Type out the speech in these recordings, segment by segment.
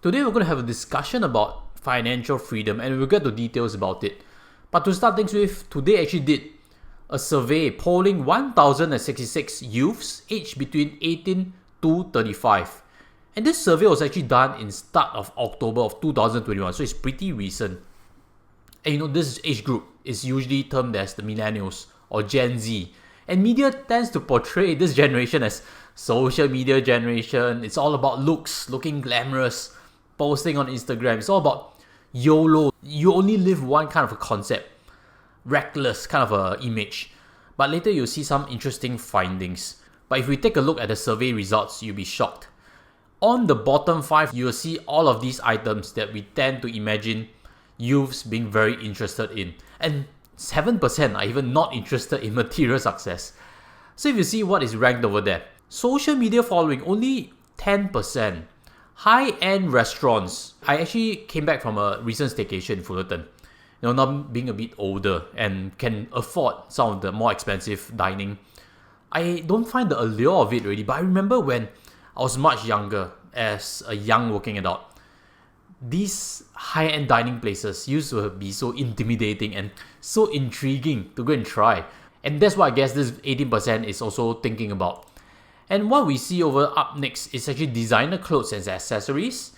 Today we're going to have a discussion about financial freedom and we'll get to details about it. But to start things with, today actually did a survey polling 1,066 youths aged between 18 to 35. And this survey was actually done in start of October of 2021, so it's pretty recent. And this age group is usually termed as the millennials or Gen Z. And media tends to portray this generation as social media generation. It's all about looks, looking glamorous, posting on Instagram. It's all about YOLO. You only live one kind of a concept. Reckless kind of a image. But later you'll see some interesting findings. But if we take a look at the survey results, you'll be shocked. On the bottom 5, you'll see all of these items that we tend to imagine youths being very interested in. And 7% are even not interested in material success. So if you see what is ranked over there, social media following, only 10%. High-end restaurants. I actually came back from a recent staycation in Fullerton. Now being a bit older and can afford some of the more expensive dining, I don't find the allure of it really. But I remember when I was much younger, as a young working adult, these high-end dining places used to be so intimidating and so intriguing to go and try. And that's what I guess this 18% is also thinking about. And what we see over up next is actually designer clothes and accessories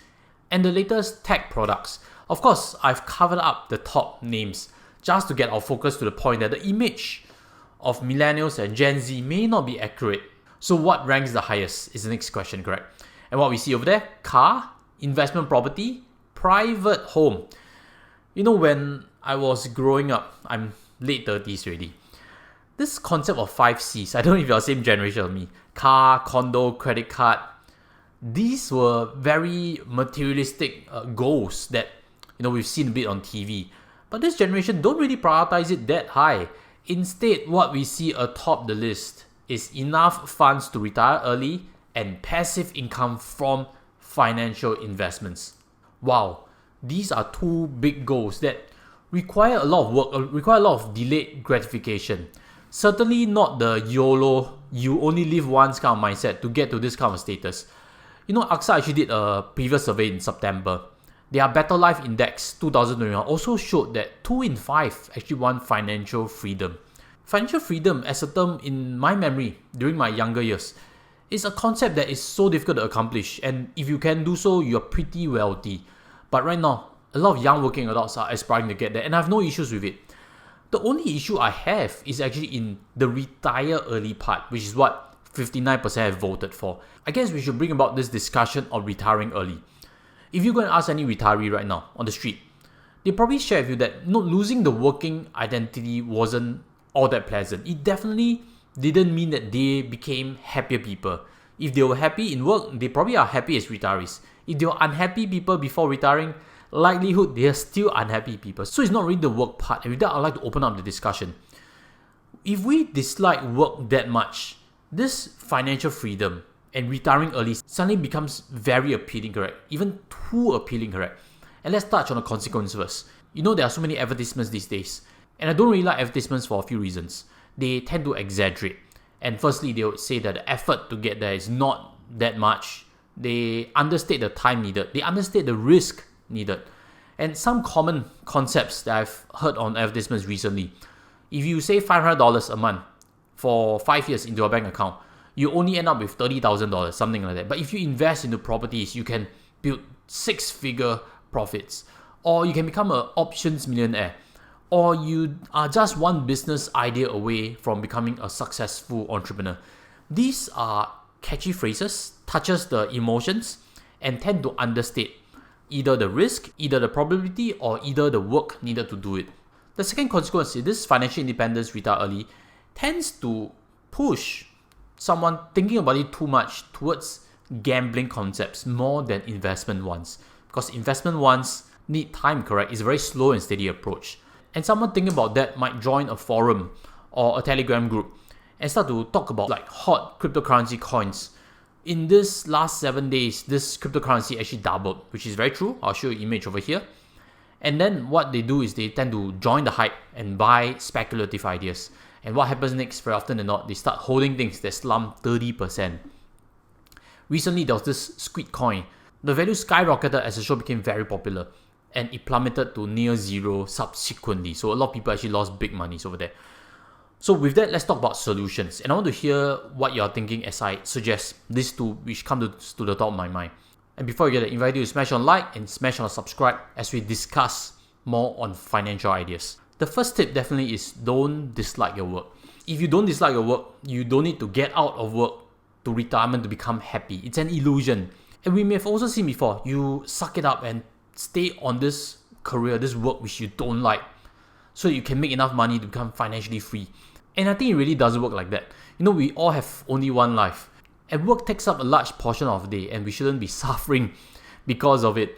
and the latest tech products. Of course, I've covered up the top names just to get our focus to the point that the image of millennials and Gen Z may not be accurate. So what ranks the highest is the next question, correct? And what we see over there, car, investment property, private home. When I was growing up, I'm late 30s already. This concept of 5 C's, I don't know if you're the same generation as me. Car, condo, credit card. These were very materialistic goals that we've seen a bit on TV. But this generation don't really prioritize it that high. Instead, what we see atop the list is enough funds to retire early and passive income from financial investments. Wow, these are two big goals that require a lot of work, require a lot of delayed gratification. Certainly not the YOLO, you only live once kind of mindset to get to this kind of status. AXA actually did a previous survey in September. Their Better Life Index 2021 also showed that 2 in 5 actually want financial freedom. Financial freedom, as a term in my memory during my younger years, is a concept that is so difficult to accomplish, and if you can do so, you're pretty wealthy. But right now, a lot of young working adults are aspiring to get there, and I have no issues with it. The only issue I have is actually in the retire early part, which is what 59% have voted for. I guess we should bring about this discussion on retiring early. If you go and ask any retiree right now on the street, they probably share with you that losing the working identity wasn't all that pleasant. It definitely didn't mean that they became happier people. If they were happy in work, they probably are happy as retirees. If they were unhappy people before retiring, likelihood they are still unhappy people. So it's not really the work part. And with that, I'd like to open up the discussion. If we dislike work that much, this financial freedom and retiring early suddenly becomes very appealing, correct? Even too appealing, correct? And let's touch on the consequences first. There are so many advertisements these days. And I don't really like advertisements for a few reasons. They tend to exaggerate. And firstly, they would say that the effort to get there is not that much. They understate the time needed. They understate the risk needed. And some common concepts that I've heard on advertisements recently. If you save $500 a month for 5 years into your bank account, you only end up with $30,000, something like that. But if you invest into properties, you can build 6-figure profits. Or you can become an options millionaire. Or you are just one business idea away from becoming a successful entrepreneur. These are catchy phrases, touches the emotions, and tend to understate either the risk, either the probability, or either the work needed to do it. The second consequence is this financial independence retire early tends to push someone thinking about it too much towards gambling concepts more than investment ones. Because investment ones need time, correct? It's a very slow and steady approach. And someone thinking about that might join a forum or a Telegram group and start to talk about like hot cryptocurrency coins. In this last 7 days, this cryptocurrency actually doubled, which is very true. I'll show you an image over here. And then what they do is they tend to join the hype and buy speculative ideas. And what happens next, very often than not, they start holding things that slump 30%. Recently, there was this Squid coin The value skyrocketed as the show became very popular, and it plummeted to near zero subsequently. So a lot of people actually lost big monies over there. So with that, let's talk about solutions. And I want to hear what you're thinking as I suggest these two, which come to the top of my mind. And before you get it, I invite you to smash on like and smash on subscribe as we discuss more on financial ideas. The first tip definitely is don't dislike your work. If you don't dislike your work, you don't need to get out of work to retirement to become happy. It's an illusion. And we may have also seen before, you suck it up and stay on this career, this work which you don't like, so that you can make enough money to become financially free. And I think it really doesn't work like that. We all have only one life. And work takes up a large portion of the day, and we shouldn't be suffering because of it.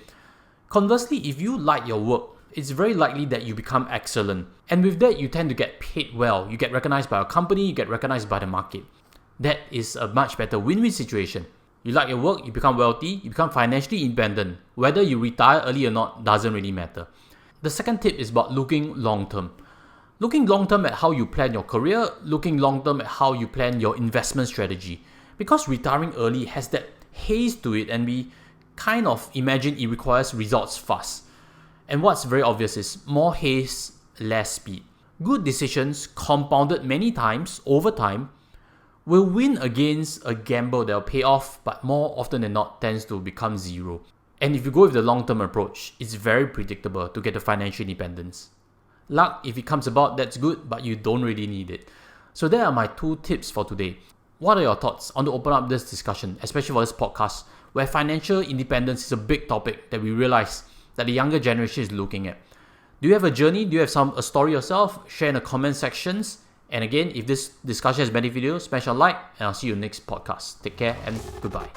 Conversely, if you like your work, it's very likely that you become excellent. And with that, you tend to get paid well. You get recognized by a company, you get recognized by the market. That is a much better win-win situation. You like your work, you become wealthy, you become financially independent. Whether you retire early or not doesn't really matter. The second tip is about looking long-term. Looking long-term at how you plan your career, looking long-term at how you plan your investment strategy. Because retiring early has that haze to it, and we kind of imagine it requires results fast. And what's very obvious is more haze, less speed. Good decisions, compounded many times over time, will win against a gamble that will pay off, but more often than not tends to become zero. And if you go with the long-term approach, it's very predictable to get the financial independence. Luck, if it comes about, that's good, but you don't really need it. So there are my 2 tips for today. What are your thoughts? I want to open up this discussion, especially for this podcast, where financial independence is a big topic that we realize that the younger generation is looking at. Do you have a journey? Do you have a story yourself? Share in the comment sections. And again, if this discussion has benefited you, smash a like, and I'll see you next podcast. Take care and goodbye.